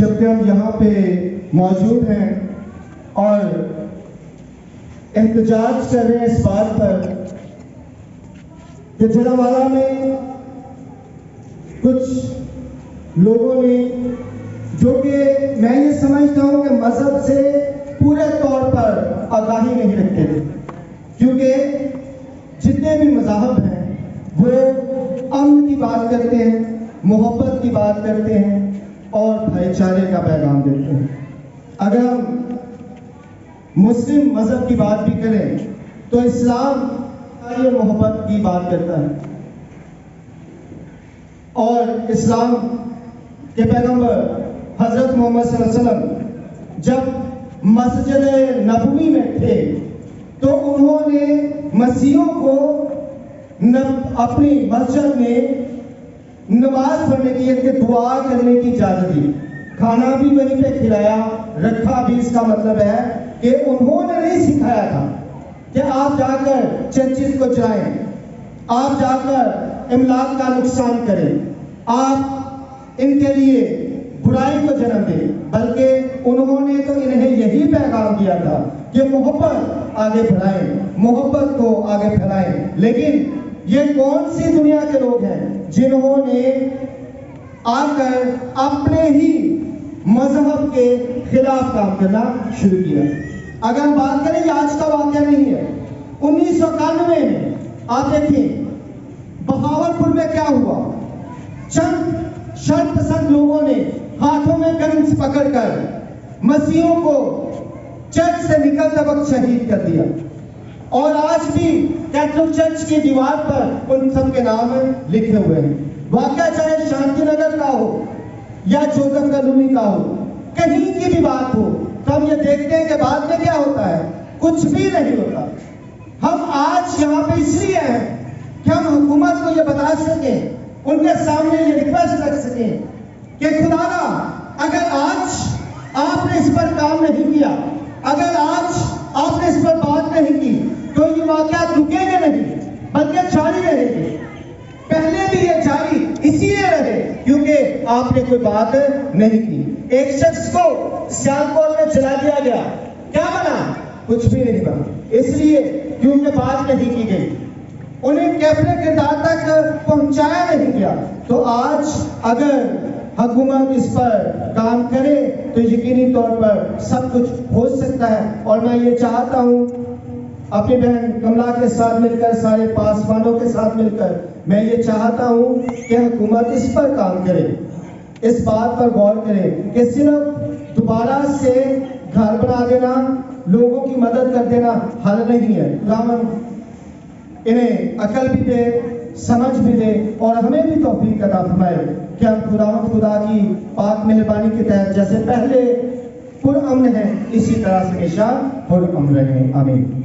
जबकि हम यहाँ पे मौजूद हैं और एहतजाज कर रहे हैं इस बात पर कि जलियांवाला में कुछ लोगों ने, जो कि मैं ये समझता हूं कि मजहब से पूरे तौर पर आगाही नहीं रखते थे, क्योंकि जितने भी मज़ाहब हैं वो अमन की बात करते हैं, मोहब्बत की बात करते हैं और भाईचारे का पैगाम देते हैं। अगर हम मुस्लिम मजहब की बात भी करें तो इस्लाम ये मोहब्बत की बात करता है और इस्लाम के पैगंबर हजरत मोहम्मद सल्लल्लाहु अलैहि वसल्लम जब मस्जिद नबवी में थे तो उन्होंने मसीहों को अपनी मस्जिद में नमाज पढ़ने की, एक दुआ करने की इजाजत दी। खाना भी वहीं पे खिलाया, रखा भी। इसका मतलब है कि उन्होंने नहीं सिखाया था कि आप जाकर चर्चिस को चलाएं, आप जाकर इमलाक का नुकसान करें, आप इनके लिए बुराई को जन्म दें, बल्कि उन्होंने तो इन्हें यही पैगाम दिया था कि मोहब्बत आगे बढ़ाएं, मोहब्बत को आगे फैलाएं। लेकिन ये कौन सी दुनिया के लोग हैं जिन्होंने आकर अपने ही मजहब के खिलाफ काम करना शुरू किया। अगर हम बात करें, ये आज का वाकया नहीं है। 1991 में आप देखें बहावलपुर में क्या हुआ। चंद शर्मपसंद लोगों ने हाथों में गन्स पकड़कर मसीहों को चर्च से निकलते वक्त शहीद कर दिया और आज भी कैथोलिक चर्च की दीवार पर उन सब के नाम लिखे हुए हैं। वाकया चाहे शांति नगर का हो या जोसेफ कॉलोनी का हो, कहीं की भी बात हो, तो हम ये देखते हैं कि बाद में क्या होता है, कुछ भी नहीं होता। हम आज यहाँ पे इसलिए हैं कि हम हुकूमत को ये बता सकें, उनके सामने ये रिक्वेस्ट रख सकें कि खुदारा, अगर आज आपने इस पर काम नहीं किया, अगर आज आपने इस पर बात नहीं की, तो ये वाकयात रुकेंगे नहीं बल्कि जारी रहेंगे। पहले भी ये जारी इसीलिए रहे क्योंकि आपने कोई बात नहीं की। एक शख्स को सियालकोट में चला दिया गया, क्या बना? कुछ भी नहीं बना, इसलिए क्योंकि बात नहीं की गई, उन्हें कैबिनेट किरदार तक पहुंचाया नहीं गया। तो आज अगर हुकूमत इस पर काम करे तो यकीनी तौर पर सब कुछ हो सकता है। और मैं ये चाहता हूँ अपनी बहन कमला के साथ मिलकर, सारे पासवानों के साथ मिलकर, मैं ये चाहता हूँ कि हुकूमत इस पर काम करे, इस बात पर गौर करे कि सिर्फ दोबारा से घर बना देना, लोगों की मदद कर देना हल नहीं है। खुदावन इन्हें अकल भी दे, समझ भी दे और हमें भी तौफीक अता फरमाए कि हम खुदा की पाक मेहरबानी के तहत जैसे पहले पुरअमन है, इसी तरह से हमेशा पुरअमन रहें। आमीन।